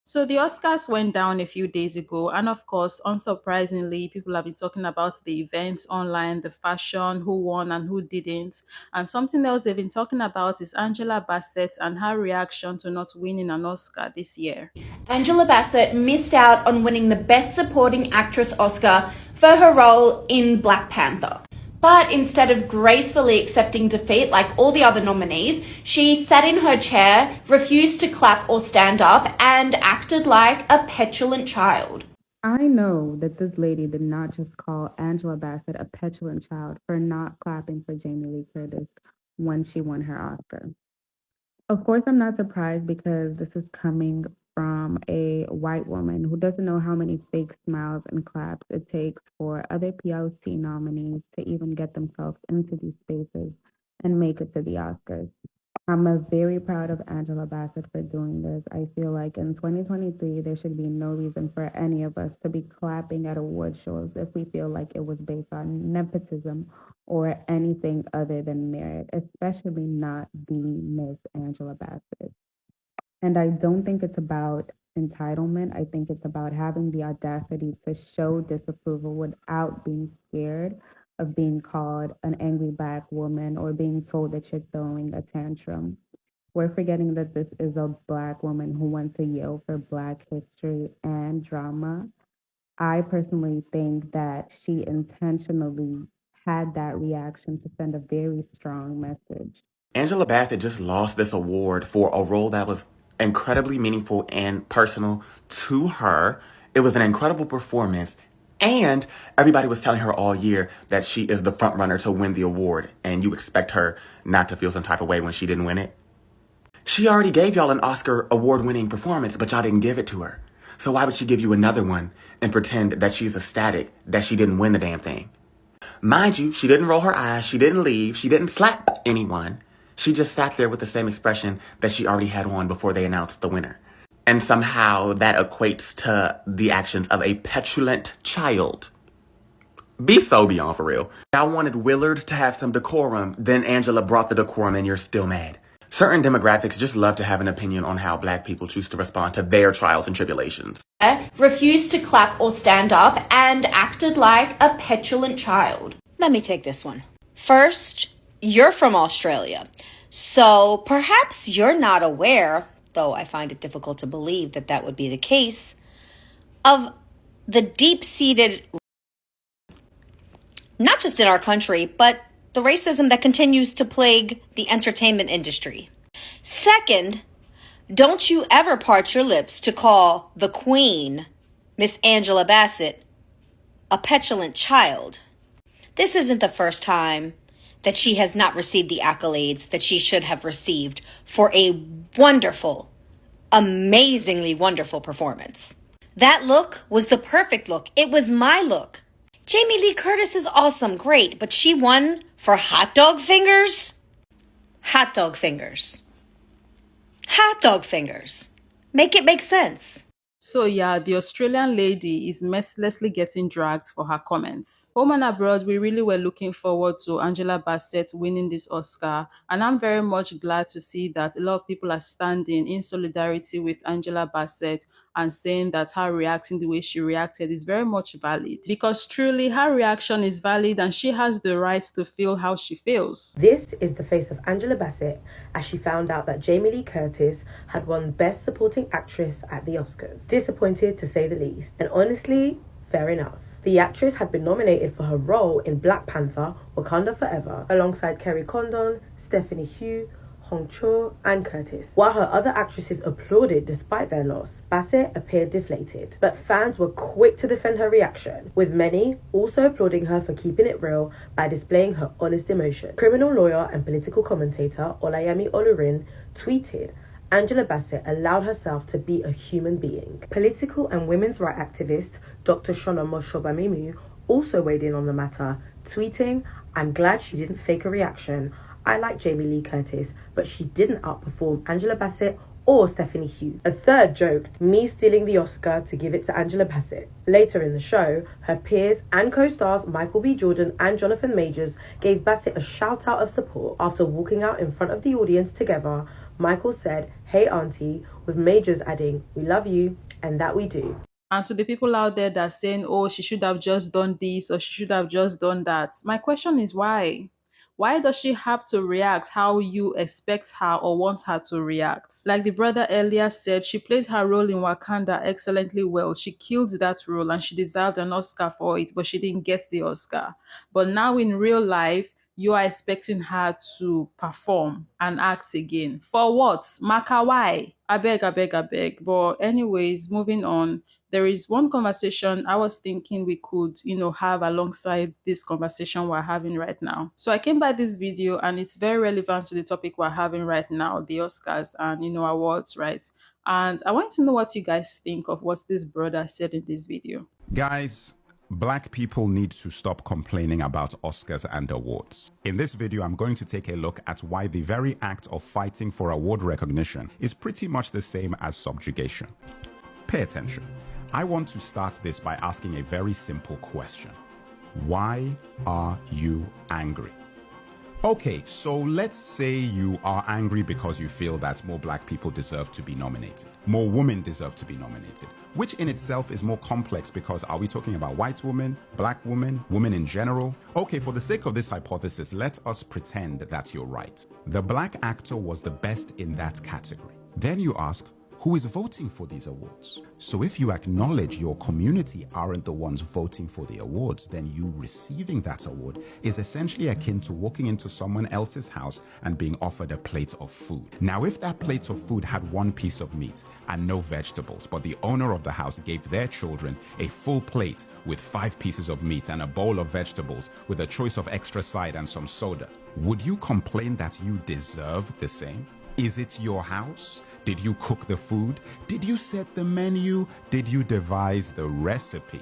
So the Oscars went down a few days ago, and of course, unsurprisingly, people have been talking about the events online, the fashion, who won and who didn't. And something else they've been talking about is Angela Bassett and her reaction to not winning an Oscar this year. Angela Bassett missed out on winning the Best Supporting Actress Oscar for her role in Black Panther. But instead of gracefully accepting defeat like all the other nominees, she sat in her chair, refused to clap or stand up, and acted like a petulant child. I know that this lady did not just call Angela Bassett a petulant child for not clapping for Jamie Lee Curtis when she won her Oscar. Of course, I'm not surprised because this is coming from a white woman who doesn't know how many fake smiles and claps it takes for other PLC nominees to even get themselves into these spaces and make it to the Oscars. I'm very proud of Angela Bassett for doing this. I feel like in 2023, there should be no reason for any of us to be clapping at award shows if we feel like it was based on nepotism or anything other than merit, especially not the Miss Angela Bassett. And I don't think it's about entitlement. I think it's about having the audacity to show disapproval without being scared of being called an angry black woman or being told that you're throwing a tantrum. We're forgetting that this is a black woman who went to Yale for Black history and drama. I personally think that she intentionally had that reaction to send a very strong message. Angela Bassett just lost this award for a role that was incredibly meaningful and personal to her. It was an incredible performance, and everybody was telling her all year that she is the front runner to win the award, and you expect her not to feel some type of way when she didn't win it. She already gave y'all an Oscar award-winning performance, but y'all didn't give it to her. So why would she give you another one and pretend that she's ecstatic that she didn't win the damn thing? Mind you, she didn't roll her eyes, she didn't leave, she didn't slap anyone. She just sat there with the same expression that she already had on before they announced the winner. And somehow that equates to the actions of a petulant child. Be so beyond for real. I wanted Willard to have some decorum, then Angela brought the decorum and you're still mad. Certain demographics just love to have an opinion on how black people choose to respond to their trials and tribulations. Refused to clap or stand up, and acted like a petulant child. Let me take this one. First, you're from Australia, so perhaps you're not aware, though I find it difficult to believe that that would be the case, of the deep-seated, not just in our country, but the racism that continues to plague the entertainment industry. Second, don't you ever part your lips to call the Queen, Miss Angela Bassett, a petulant child. This isn't the first time that she has not received the accolades that she should have received for a wonderful, amazingly wonderful performance. That look was the perfect look. It was my look. Jamie Lee Curtis is awesome, great, but she won for hot dog fingers? Hot dog fingers. Hot dog fingers. Make it make sense. So yeah, the Australian lady is mercilessly getting dragged for her comments. Home and abroad, we really were looking forward to Angela Bassett winning this Oscar, and I'm very much glad to see that a lot of people are standing in solidarity with Angela Bassett and saying that her reacting the way she reacted is very much valid. Because truly, her reaction is valid and she has the right to feel how she feels. This is the face of Angela Bassett as she found out that Jamie Lee Curtis had won Best Supporting Actress at the Oscars. Disappointed to say the least, and honestly, fair enough. The actress had been nominated for her role in Black Panther, Wakanda Forever, alongside Kerry Condon, Stephanie Hugh, Hong Cho, and Curtis. While her other actresses applauded despite their loss, Bassett appeared deflated. But fans were quick to defend her reaction, with many also applauding her for keeping it real by displaying her honest emotion. Criminal lawyer and political commentator Olayemi Olurin tweeted, Angela Bassett allowed herself to be a human being. Political and women's rights activist Dr. Shona Moshobamimu also weighed in on the matter, tweeting, I'm glad she didn't fake a reaction. I like Jamie Lee Curtis, but she didn't outperform Angela Bassett or Stephanie Hughes. A third joked, me stealing the Oscar to give it to Angela Bassett. Later in the show, her peers and co-stars Michael B. Jordan and Jonathan Majors gave Bassett a shout out of support after walking out in front of the audience together, Michael said, "Hey auntie," with Majors adding, "We love you," and that we do. And to the people out there that are saying, oh, she should have just done this or she should have just done that, my question is why? Why does she have to react how you expect her or want her to react? Like the brother earlier said, she played her role in Wakanda excellently well. She killed that role and she deserved an Oscar for it, but she didn't get the Oscar. But now in real life, you are expecting her to perform and act again. For what? Maka, why? I beg, I beg, I beg. But anyways, moving on, there is one conversation I was thinking we could, have alongside this conversation we're having right now. So I came by this video and it's very relevant to the topic we're having right now, the Oscars and, awards, right? And I want to know what you guys think of what this brother said in this video. Guys, black people need to stop complaining about Oscars and awards. In this video, I'm going to take a look at why the very act of fighting for award recognition is pretty much the same as subjugation. Pay attention. I want to start this by asking a very simple question. Why are you angry? Okay, so let's say you are angry because you feel that more black people deserve to be nominated. More women deserve to be nominated, which in itself is more complex because are we talking about white women, black women, women in general? Okay, for the sake of this hypothesis, let us pretend that you're right. The black actor was the best in that category. Then you ask, who is voting for these awards? So if you acknowledge your community aren't the ones voting for the awards, then you receiving that award is essentially akin to walking into someone else's house and being offered a plate of food. Now, if that plate of food had one piece of meat and no vegetables, but the owner of the house gave their children a full plate with 5 pieces of meat and a bowl of vegetables with a choice of extra side and some soda, would you complain that you deserve the same? Is it your house? Did you cook the food? Did you set the menu? Did you devise the recipe?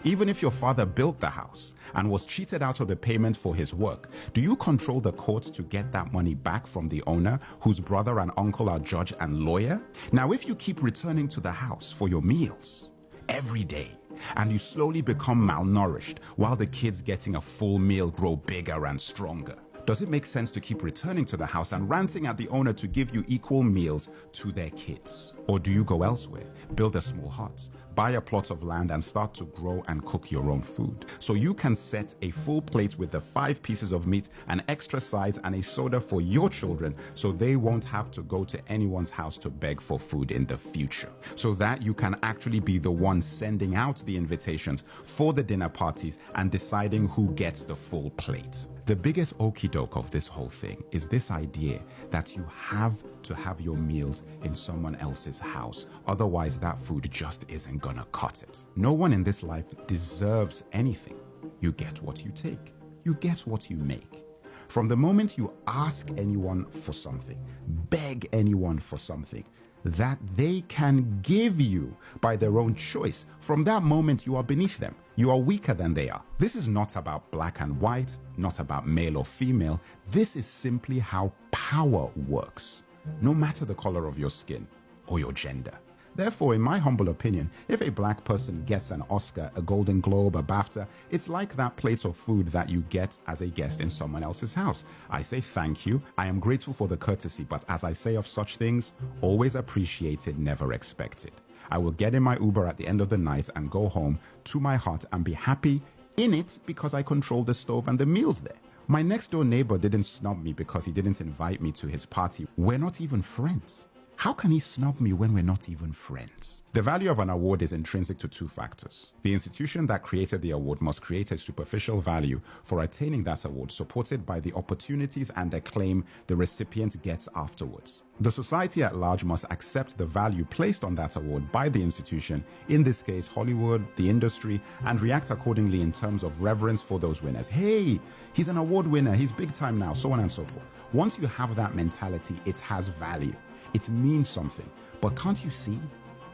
Even if your father built the house and was cheated out of the payment for his work, do you control the courts to get that money back from the owner whose brother and uncle are judge and lawyer? Now, if you keep returning to the house for your meals every day, and you slowly become malnourished while the kids getting a full meal grow bigger and stronger, does it make sense to keep returning to the house and ranting at the owner to give you equal meals to their kids? Or do you go elsewhere, build a small hut, buy a plot of land and start to grow and cook your own food so you can set a full plate with the 5 pieces of meat and extra sides and a soda for your children so they won't have to go to anyone's house to beg for food in the future, so that you can actually be the one sending out the invitations for the dinner parties and deciding who gets the full plate? The biggest okie doke of this whole thing is this idea that you have to have your meals in someone else's house. Otherwise, that food just isn't gonna cut it. No one in this life deserves anything. You get what you take. You get what you make. From the moment you ask anyone for something, beg anyone for something that they can give you by their own choice, from that moment you are beneath them. You are weaker than they are. This is not about black and white, not about male or female. This is simply how power works, no matter the color of your skin or your gender. Therefore, in my humble opinion, if a black person gets an Oscar, a Golden Globe, a BAFTA, it's like that plate of food that you get as a guest in someone else's house. I say thank you. I am grateful for the courtesy, but as I say of such things, always appreciated, never expected. I will get in my Uber at the end of the night and go home to my hut and be happy in it because I control the stove and the meals there. My next door neighbor didn't snub me because he didn't invite me to his party. We're not even friends. How can he snub me when we're not even friends? The value of an award is intrinsic to 2 factors. The institution that created the award must create a superficial value for attaining that award, supported by the opportunities and acclaim the recipient gets afterwards. The society at large must accept the value placed on that award by the institution, in this case Hollywood, the industry, and react accordingly in terms of reverence for those winners. Hey, he's an award winner, he's big time now, so on and so forth. Once you have that mentality, it has value. It means something. But can't you see?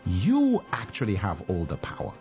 You actually have all the power.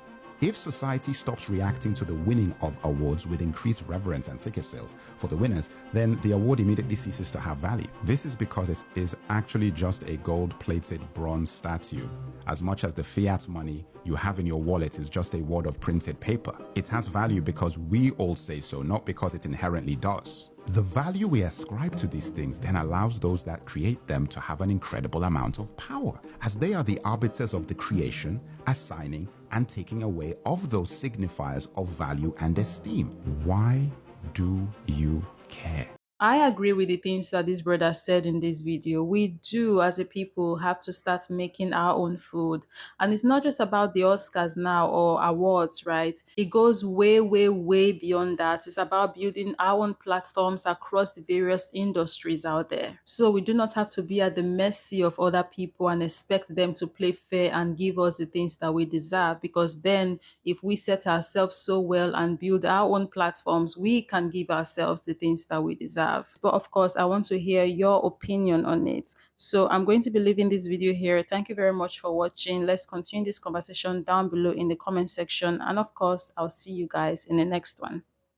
If society stops reacting to the winning of awards with increased reverence and ticket sales for the winners, then the award immediately ceases to have value. This is because it is actually just a gold-plated bronze statue, as much as the fiat money you have in your wallet is just a wad of printed paper. It has value because we all say so, not because it inherently does. The value we ascribe to these things then allows those that create them to have an incredible amount of power, as they are the arbiters of the creation, assigning and taking away of those signifiers of value and esteem. Why do you care? I agree with the things that this brother said in this video. We do, as a people, have to start making our own food. And it's not just about the Oscars now or awards, right? It goes way, way, way beyond that. It's about building our own platforms across the various industries out there. So we do not have to be at the mercy of other people and expect them to play fair and give us the things that we deserve. Because then, if we set ourselves so well and build our own platforms, we can give ourselves the things that we deserve. But of course, I want to hear your opinion on it. So I'm going to be leaving this video here. Thank you very much for watching. Let's continue this conversation down below in the comment section. And of course, I'll see you guys in the next one.